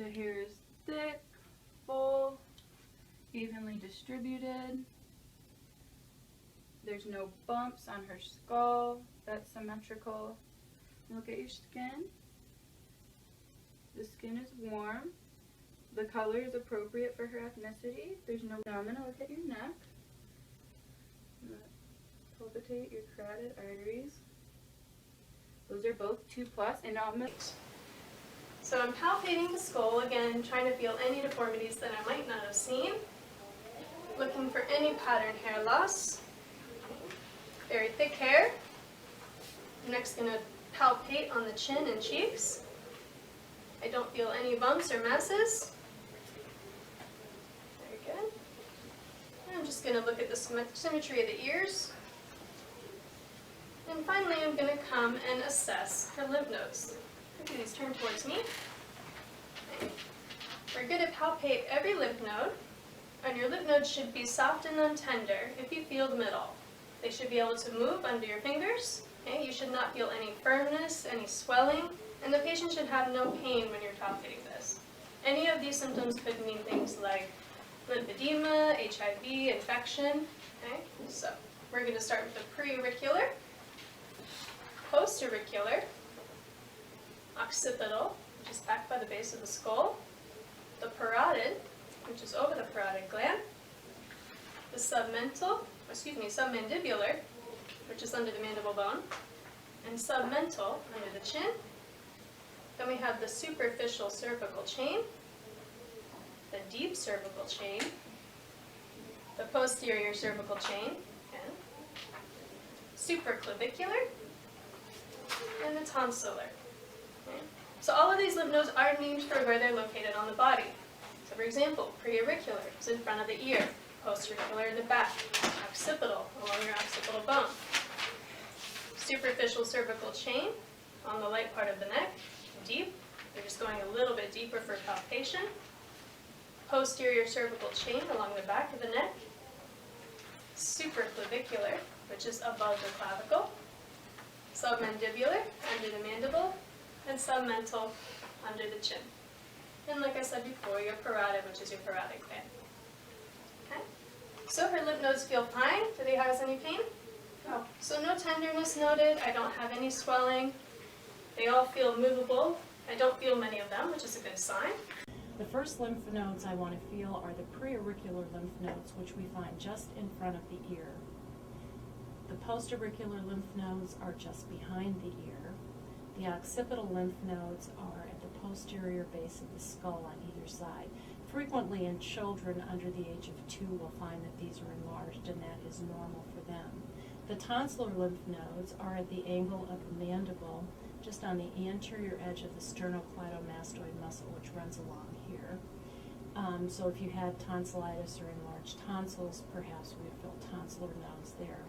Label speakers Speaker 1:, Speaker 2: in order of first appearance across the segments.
Speaker 1: The hair is thick, full, evenly distributed. There's no bumps on her skull. That's symmetrical. Look at your skin. The skin is warm. The color is appropriate for her ethnicity. There's no phenomena. Look at your neck. Palpitate your carotid arteries. Those are both 2+, and now I'm
Speaker 2: So I'm palpating the skull again, trying to feel any deformities that I might not have seen. Looking for any pattern hair loss. Very thick hair. I'm next going to palpate on the chin and cheeks. I don't feel any bumps or masses. Very good. And I'm just going to look at the symmetry of the ears. And finally, I'm going to come and assess her lymph nodes. Please turn towards me. Okay. We're going to palpate every lymph node, and your lymph nodes should be soft and untender if you feel them at all. They should be able to move under your fingers. Okay? You should not feel any firmness, any swelling, and the patient should have no pain when you're palpating this. Any of these symptoms could mean things like lymphedema, HIV, infection. Okay? So we're going to start with the preauricular, postauricular, occipital, which is back by the base of the skull, the parotid, which is over the parotid gland, the submandibular, which is under the mandible bone, and submental under the chin. Then we have the superficial cervical chain, the deep cervical chain, the posterior cervical chain, and supraclavicular, and the tonsillar. Okay. So all of these lymph nodes are named for where they're located on the body. So for example, preauricular is in front of the ear, postauricular in the back, occipital along your occipital bone, superficial cervical chain on the light part of the neck, deep, you're just going a little bit deeper for palpation, posterior cervical chain along the back of the neck, supraclavicular, which is above the clavicle, submandibular, under the mandible, and submental, under the chin. And like I said before, your parotid, which is your parotid gland. Okay? So her lymph nodes feel fine. Do they cause any pain? No. So no tenderness noted. I don't have any swelling. They all feel movable. I don't feel many of them, which is a good sign.
Speaker 3: The first lymph nodes I want to feel are the preauricular lymph nodes, which we find just in front of the ear. The postauricular lymph nodes are just behind the ear. The occipital lymph nodes are at the posterior base of the skull on either side. Frequently in children under the age of 2 will find that these are enlarged, and that is normal for them. The tonsillar lymph nodes are at the angle of the mandible, just on the anterior edge of the sternocleidomastoid muscle, which runs along here. So if you had tonsillitis or enlarged tonsils, perhaps we would feel tonsillar nodes there.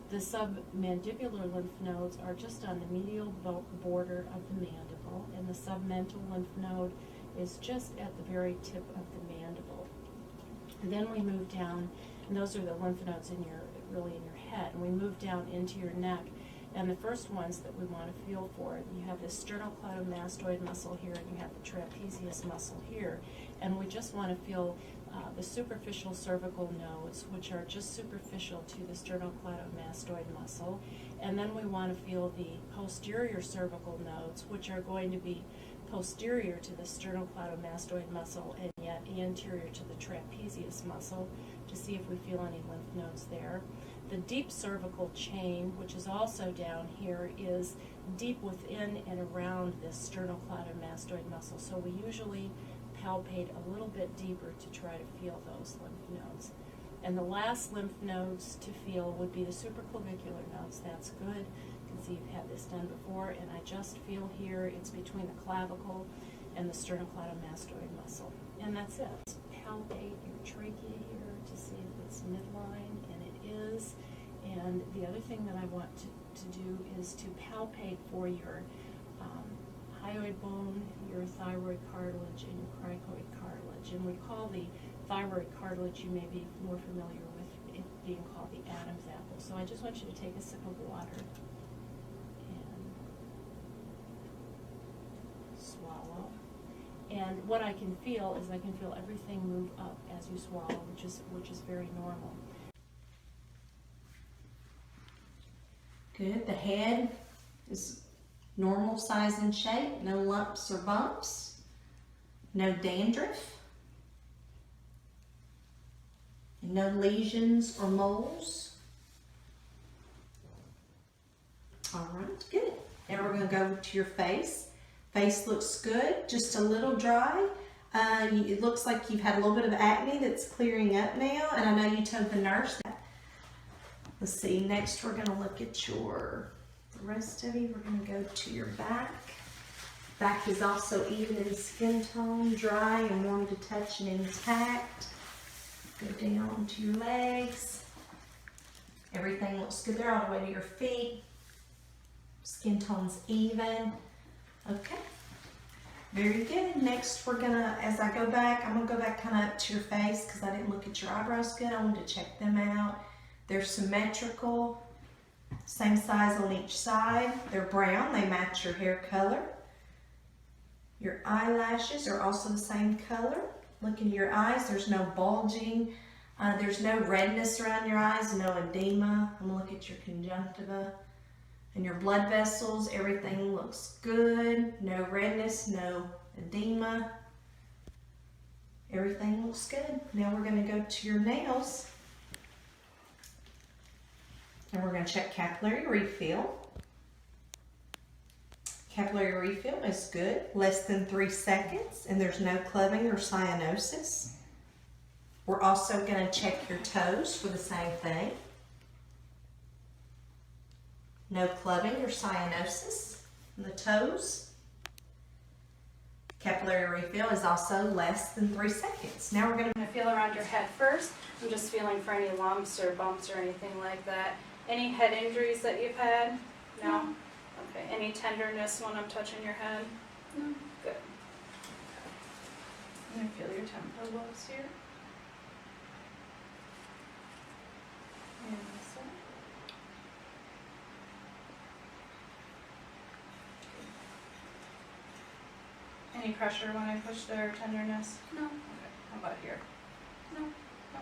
Speaker 3: The submandibular lymph nodes are just on the medial border of the mandible, and the submental lymph node is just at the very tip of the mandible. And then we move down, and those are the lymph nodes really in your head, and we move down into your neck. And the first ones that we want to feel for, you have the sternocleidomastoid muscle here, and you have the trapezius muscle here. And we just want to feel the superficial cervical nodes, which are just superficial to the sternocleidomastoid muscle. And then we want to feel the posterior cervical nodes, which are going to be posterior to the sternocleidomastoid muscle and yet anterior to the trapezius muscle, to see if we feel any lymph nodes there. The deep cervical chain, which is also down here, is deep within and around this sternocleidomastoid muscle. So we usually palpate a little bit deeper to try to feel those lymph nodes. And the last lymph nodes to feel would be the supraclavicular nodes. That's good. You can see you've had this done before, and I just feel here it's between the clavicle and the sternocleidomastoid muscle. And that's it. Palpate your trachea here to see if it's midline, and it is. And the other thing that I want to do is to palpate for your hyoid bone, your thyroid cartilage, and your cricoid cartilage. And we call the thyroid cartilage, you may be more familiar with it being called the Adam's apple. So I just want you to take a sip of water and swallow. And And what I can feel is I can feel everything move up as you swallow, which is very normal.
Speaker 4: Good. The head is normal size and shape, no lumps or bumps, no dandruff, and no lesions or moles. All right, good. Now we're going to go to your face. Face looks good, just a little dry. It looks like you've had a little bit of acne that's clearing up now, and I know you told the nurse that. Let's see, next we're going to look at the rest of you. We're going to go to your back. Back is also even in skin tone, dry and warm to touch and intact. Go down to your legs. Everything looks good there all the way to your feet. Skin tone's even. Okay, very good. Next we're gonna, as I go back, I'm gonna go back kind of up to your face because I didn't look at your eyebrows good. I wanted to check them out. They're symmetrical, same size on each side. They're brown, they match your hair color. Your eyelashes are also the same color. Look into your eyes, there's no bulging, there's no redness around your eyes, no edema. I'm gonna look at your conjunctiva. And your blood vessels, everything looks good. No redness, no edema. Everything looks good. Now we're going to go to your nails. And we're going to check capillary refill. Capillary refill is good, less than 3 seconds, and there's no clubbing or cyanosis. We're also going to check your toes for the same thing. No clubbing or cyanosis in the toes. Capillary refill is also less than 3 seconds. Now we're going to
Speaker 1: feel around your head first. I'm just feeling for any lumps or bumps or anything like that. Any head injuries that you've had? No? Okay. Any tenderness when I'm touching your head? No. Good. I'm going to feel your temporal lobes here. And this side. Any pressure when I push there, or tenderness? No. Okay. How about here? No. No.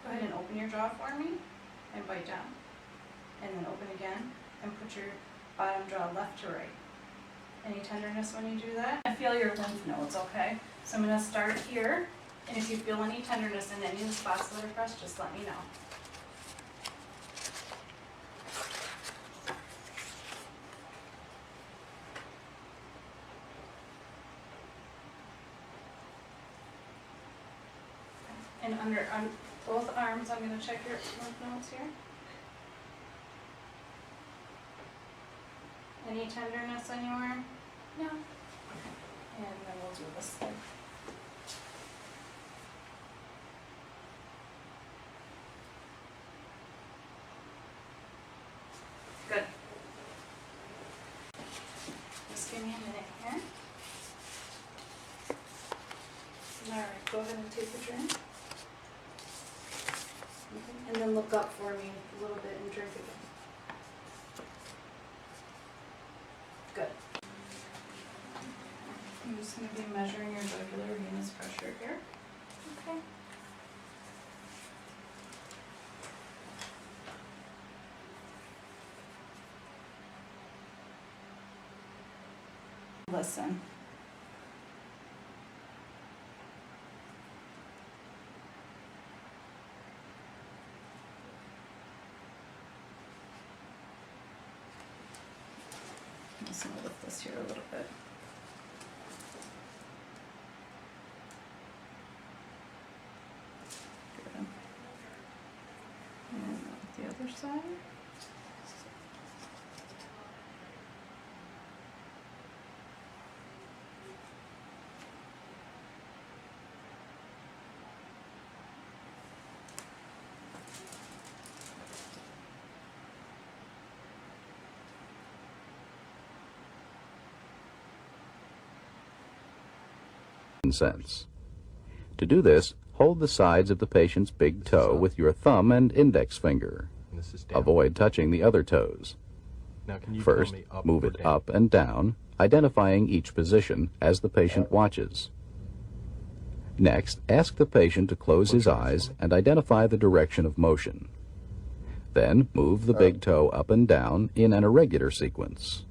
Speaker 1: Go ahead and open your jaw for me and bite down. And then open again and put your bottom jaw left to right. Any tenderness when you do that? I feel your lymph nodes, okay? So I'm going to start here, and if you feel any tenderness in any of the spots that are pressed, just let me know. And on both arms, I'm going to check your lymph nodes here. Any tenderness anywhere? No. And then we'll do this side. Good. Just give me a minute here. Alright, go ahead and take a drink. And then look up for me a little bit and drink again. Good. I'm just going to be measuring your jugular venous pressure here. Okay. Listen. I'm just going to lift this here a little bit. Good. And the other side.
Speaker 5: Sense. To do this, hold the sides of the patient's big toe with your thumb and index finger. Avoid touching the other toes.
Speaker 6: Now, can you
Speaker 5: First,
Speaker 6: tell me up
Speaker 5: move
Speaker 6: or
Speaker 5: it
Speaker 6: down?
Speaker 5: up and down, identifying each position as the patient watches. Next, ask the patient to close his eyes and identify the direction of motion. Then, move the big toe up and down in an irregular sequence.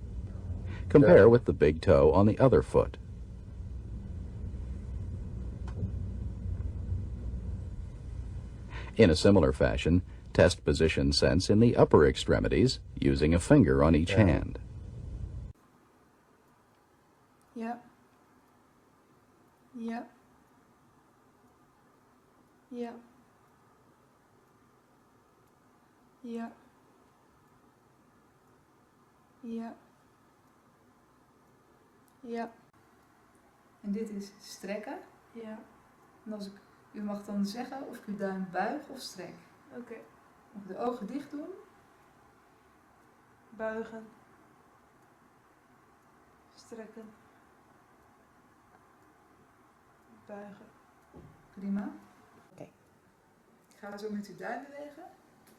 Speaker 5: Compare with the big toe on the other foot. In a similar fashion, test position sense in the upper extremities using a finger on each hand.
Speaker 1: Yep. Yep. Yep. Yep. Yep. Yep.
Speaker 6: En dit is strekken.
Speaker 1: Ja.
Speaker 6: En als u mag dan zeggen of ik uw duim buig of strek.
Speaker 1: Oké.
Speaker 6: Mag de ogen dicht doen.
Speaker 1: Buigen. Strekken. Buigen.
Speaker 6: Prima.
Speaker 4: Oké.
Speaker 6: Ik ga zo met uw duim bewegen.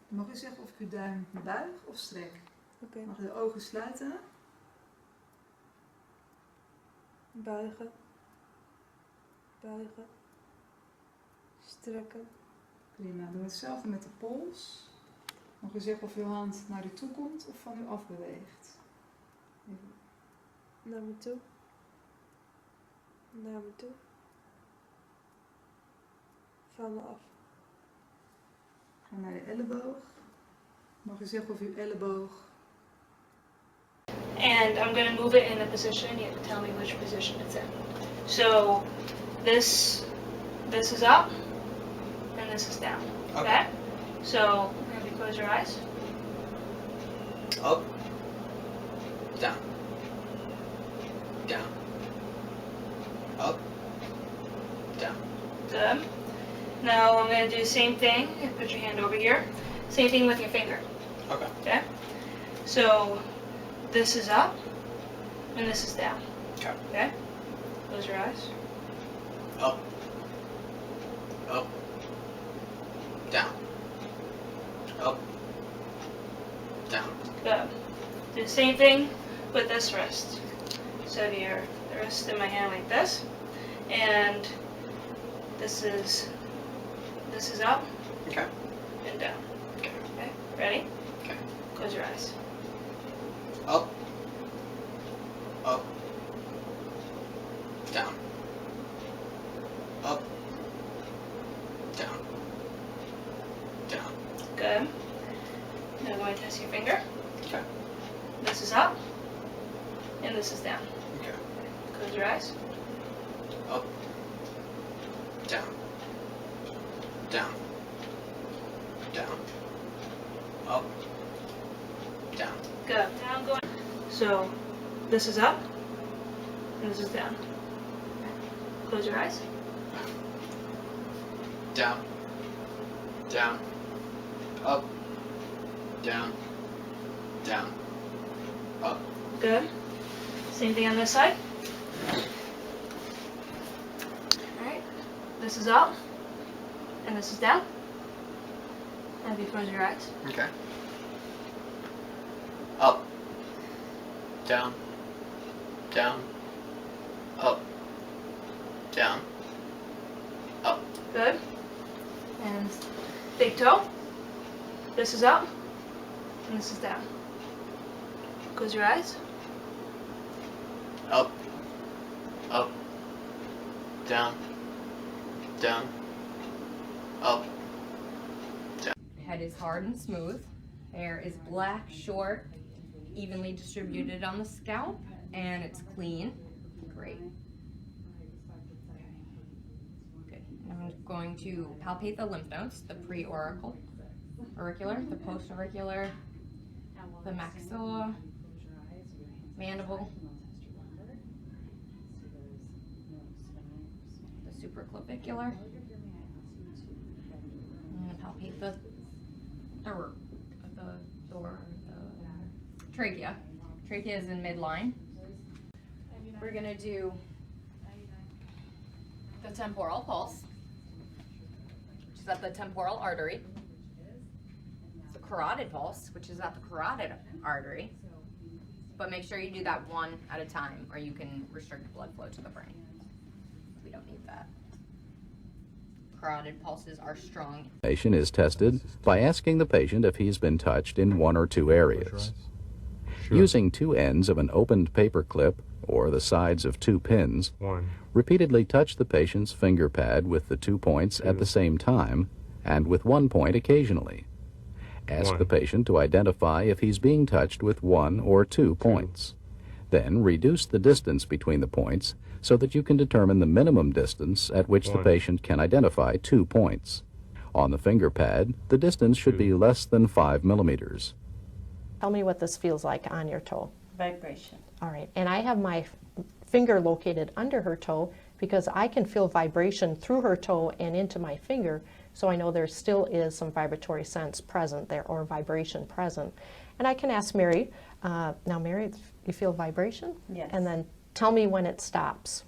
Speaker 6: Dan mag u zeggen of ik uw duim buig of strek.
Speaker 1: Oké.
Speaker 6: Mag de ogen sluiten.
Speaker 1: Buigen. Buigen. Strekken.
Speaker 6: Prima. Doe hetzelfde met de pols. Mag u zeggen of uw hand naar u toe komt of van u af beweegt. Even.
Speaker 1: Naar me toe. Naar me toe. Van me af.
Speaker 6: Ga naar de elleboog. Mag u zeggen of uw elleboog.
Speaker 2: And I'm going to move it in a position. You have to tell me which position it's in. So this is up and this is down. Okay? So have you close your eyes?
Speaker 7: Up, down, down, up, down.
Speaker 2: Good. Now I'm going to do the same thing. You put your hand over here. Same thing with your finger.
Speaker 7: Okay.
Speaker 2: Okay? So this is up and this is down.
Speaker 7: Okay.
Speaker 2: Okay? Close your eyes.
Speaker 7: Up, up, down, up, down.
Speaker 2: Good. Do the same thing with this wrist. So I have the wrist in my hand like this, and this is up
Speaker 7: Okay.
Speaker 2: and down.
Speaker 7: Okay.
Speaker 2: Okay. Ready?
Speaker 7: Okay.
Speaker 2: Close your eyes.
Speaker 7: Up, up, down, up, down, down.
Speaker 2: Good. Now go and test your finger.
Speaker 7: Okay.
Speaker 2: This is up, and this is down.
Speaker 7: Okay.
Speaker 2: Close your eyes.
Speaker 7: Up, down, down, down, up, down.
Speaker 2: Good. Now go. So this is up, and this is down. Close your eyes.
Speaker 7: Down, down, up, down, down, up.
Speaker 2: Good. Same thing on this side. Alright. This is up, and this is down. Have you close your eyes?
Speaker 7: Okay. Up, down, down, up, down, up.
Speaker 2: Good. And big toe. This is up, and this is down. Close your eyes.
Speaker 7: Up, up, down, down, up.
Speaker 8: Head is hard and smooth. Hair is black, short, evenly distributed on the scalp, and it's clean. Great. Good. And I'm going to palpate the lymph nodes, the pre-auricular, the post-auricular, the maxilla, mandible, the supraclavicular. I'm going to palpate the trachea. Trachea is in midline. We're going to do the temporal pulse, which is at the temporal artery. The carotid pulse, which is at the carotid artery. But make sure you do that one at a time, or you can restrict blood flow to the brain. We don't need that. Carotid pulses are strong.
Speaker 5: Patient is tested by asking the patient if he's been touched in one or two areas.
Speaker 9: Sure.
Speaker 5: Using two ends of an opened paper clip or the sides of two pins, repeatedly touch the patient's finger pad with the 2 points at the same time and with 1 point occasionally. Ask the patient to identify if he's being touched with 1 or 2 points. Then reduce the distance between the points so that you can determine the minimum distance at which the patient can identify 2 points. On the finger pad, the distance should be less than 5 millimeters.
Speaker 10: Tell me what this feels like on your toe.
Speaker 3: Vibration.
Speaker 10: All right, and I have my finger located under her toe because I can feel vibration through her toe and into my finger, so I know there still is some vibratory sense present there, or vibration present. And I can ask Mary, now Mary, you feel vibration?
Speaker 3: Yes.
Speaker 10: And then tell me when it stops.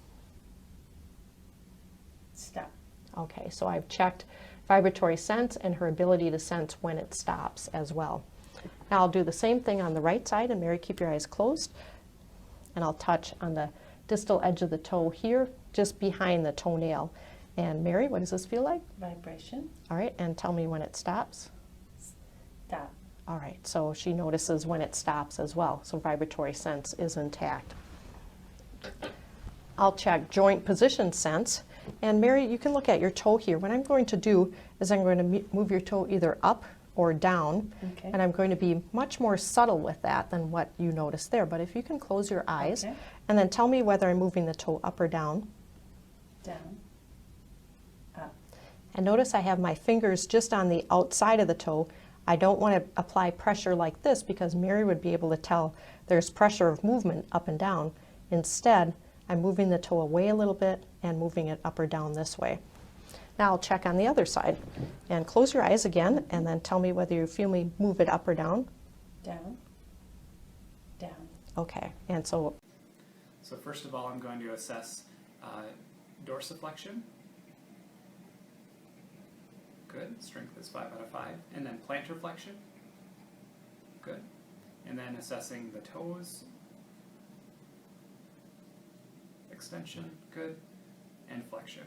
Speaker 3: Stop.
Speaker 10: Okay, so I've checked vibratory sense and her ability to sense when it stops as well. Now I'll do the same thing on the right side, and Mary, keep your eyes closed. And I'll touch on the distal edge of the toe here, just behind the toenail. And Mary, what does this feel like?
Speaker 3: Vibration.
Speaker 10: All right, and tell me when it stops.
Speaker 3: Stop.
Speaker 10: All right, so she notices when it stops as well, so vibratory sense is intact. I'll check joint position sense. And Mary, you can look at your toe here. What I'm going to do is I'm going to move your toe either up or down,
Speaker 3: Okay.
Speaker 10: and I'm going to be much more subtle with that than what you noticed there. But if you can close your eyes,
Speaker 3: Okay.
Speaker 10: and then tell me whether I'm moving the toe up or down.
Speaker 3: Down. Up.
Speaker 10: And notice I have my fingers just on the outside of the toe. I don't want to apply pressure like this because Mary would be able to tell there's pressure of movement up and down. Instead, I'm moving the toe away a little bit and moving it up or down this way. Now I'll check on the other side. And close your eyes again, and then tell me whether you feel me move it up or down.
Speaker 3: Down. Down.
Speaker 10: Okay, and so
Speaker 11: So first of all, I'm going to assess dorsiflexion. Good, strength is 5 out of 5. And then plantar flexion. Good. And then assessing the toes. Extension, good. And flexion.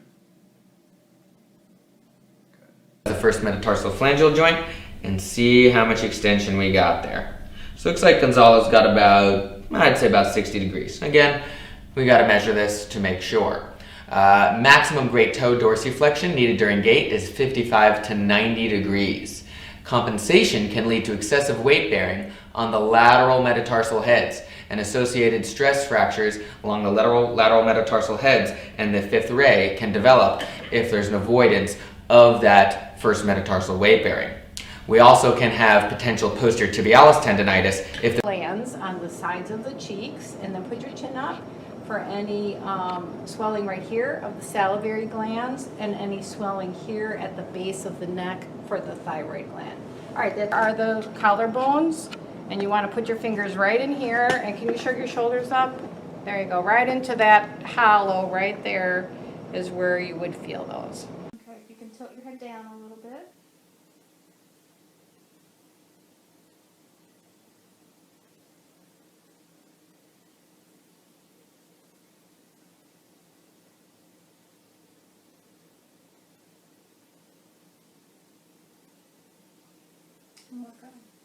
Speaker 12: The first metatarsal phalangeal joint and see how much extension we got there. So it looks like Gonzalo's got about, I'd say about 60 degrees. Again, we got to measure this to make sure. Maximum great toe dorsiflexion needed during gait is 55 to 90 degrees. Compensation can lead to excessive weight bearing on the lateral metatarsal heads, and associated stress fractures along the lateral metatarsal heads and the fifth ray can develop if there's an avoidance of that first metatarsal weight bearing. We also can have potential posterior tibialis tendinitis if the
Speaker 3: Glands on the sides of the cheeks, and then put your chin up for any swelling right here of the salivary glands, and any swelling here at the base of the neck for the thyroid gland. All right, there are the collarbones, and you want to put your fingers right in here, and can you shrug your shoulders up? There you go, right into that hollow right there is where you would feel those. Okay, you can tilt your head down a little bit.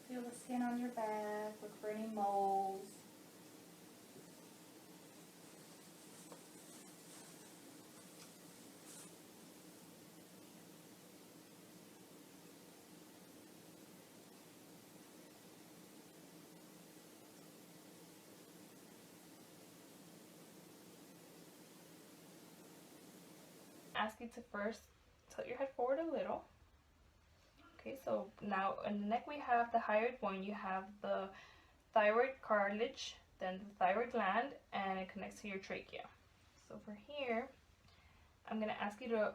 Speaker 3: Feel the skin on your back, look for any moles.
Speaker 1: Ask you to first tilt your head forward a little. Okay, so now in the neck we have the hyoid bone, you have the thyroid cartilage, then the thyroid gland, and it connects to your trachea. So for here, I'm going to ask you to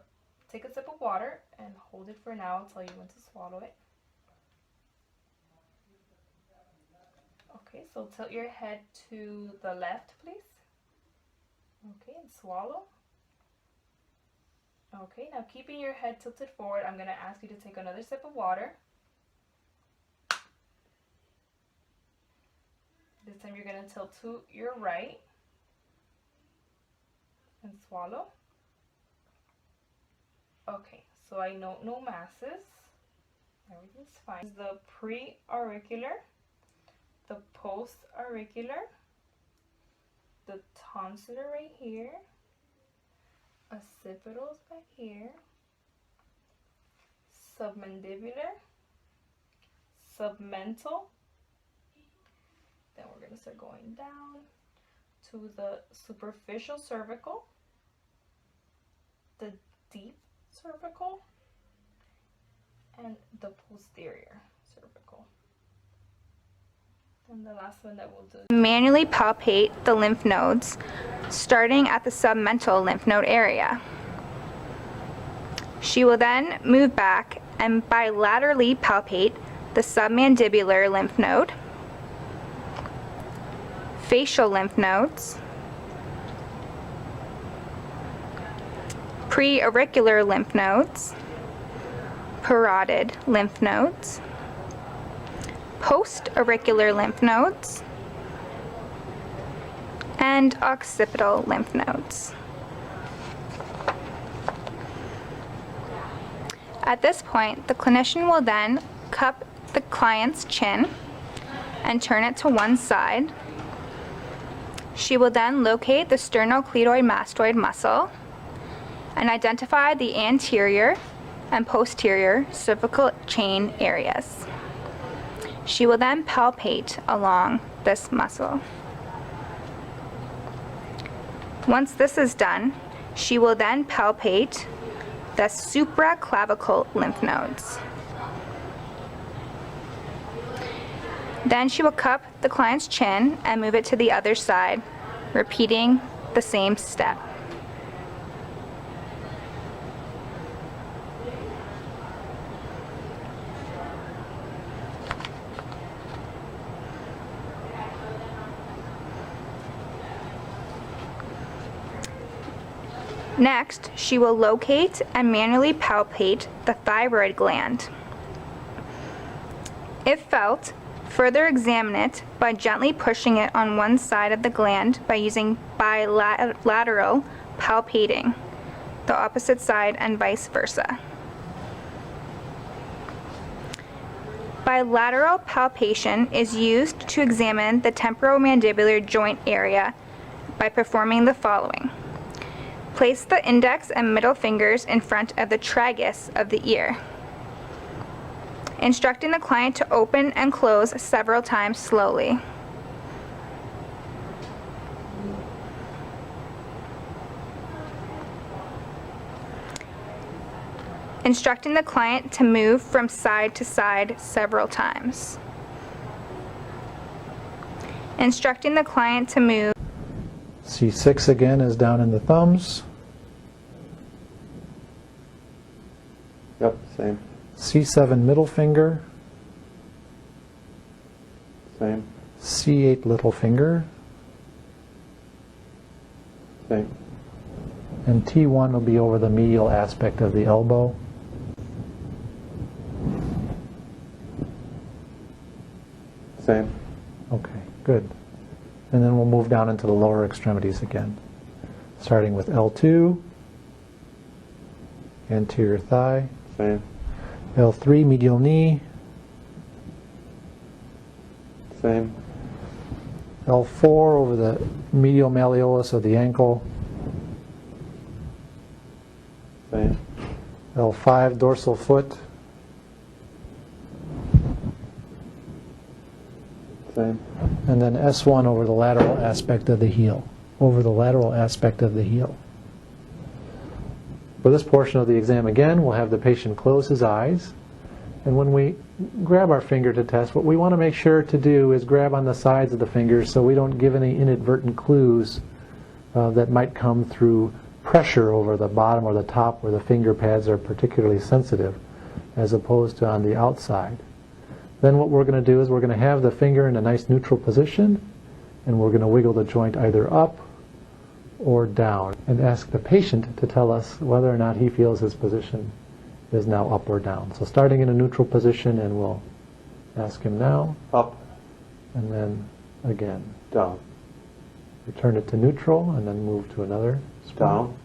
Speaker 1: take a sip of water and hold it for now. I'll tell you when to swallow it. Okay, so tilt your head to the left, please. Okay, and swallow. Okay, now keeping your head tilted forward, I'm going to ask you to take another sip of water.
Speaker 9: This time you're going to tilt to your right and swallow. Okay, so I note no masses. Everything's fine. This is the pre-auricular, the post-auricular, the tonsillar right here, occipital's back here, submandibular, submental. Then we're going to start going down to the superficial cervical, the deep cervical, and the posterior cervical. And the last one that we'll do.
Speaker 13: Manually palpate the lymph nodes, starting at the submental lymph node area. She will then move back and bilaterally palpate the submandibular lymph node, facial lymph nodes, pre-auricular lymph nodes, parotid lymph nodes, post-auricular lymph nodes, and occipital lymph nodes. At this point, the clinician will then cup the client's chin and turn it to one side. She will then locate the sternocleidomastoid muscle and identify the anterior and posterior cervical chain areas. She will then palpate along this muscle. Once this is done, she will then palpate the supraclavicle lymph nodes. Then she will cup the client's chin and move it to the other side, repeating the same step. Next, she will locate and manually palpate the thyroid gland. If felt, further examine it by gently pushing it on one side of the gland by using bilateral palpating, the opposite side and vice versa. Bilateral palpation is used to examine the temporomandibular joint area by performing the following. Place the index and middle fingers in front of the tragus of the ear, instructing the client to open and close several times slowly. Instructing the client to move from side to side several times. Instructing the client to move.
Speaker 14: C6 again is down in the thumbs.
Speaker 15: Yep, same.
Speaker 14: C7 middle finger.
Speaker 15: Same.
Speaker 14: C8 little finger.
Speaker 15: Same.
Speaker 14: And T1 will be over the medial aspect of the elbow.
Speaker 15: Same.
Speaker 14: Okay, good. And then we'll move down into the lower extremities again. Starting with L2, anterior thigh.
Speaker 15: Same.
Speaker 14: L3, medial knee.
Speaker 15: Same.
Speaker 14: L4 over the medial malleolus of the ankle.
Speaker 15: Same.
Speaker 14: L5, dorsal foot.
Speaker 15: Same.
Speaker 14: And then S1 over the lateral aspect of the heel. Over the lateral aspect of the heel. For this portion of the exam again, we'll have the patient close his eyes. And when we grab our finger to test, what we want to make sure to do is grab on the sides of the fingers so we don't give any inadvertent clues that might come through pressure over the bottom or the top where the finger pads are particularly sensitive, as opposed to on the outside. Then what we're going to do is we're going to have the finger in a nice neutral position, and we're going to wiggle the joint either up or down and ask the patient to tell us whether or not he feels his position is now up or down. So starting in a neutral position, and we'll ask him now.
Speaker 15: Up.
Speaker 14: And then again.
Speaker 15: Down.
Speaker 14: Return it to neutral and then move to another spot.
Speaker 15: Down.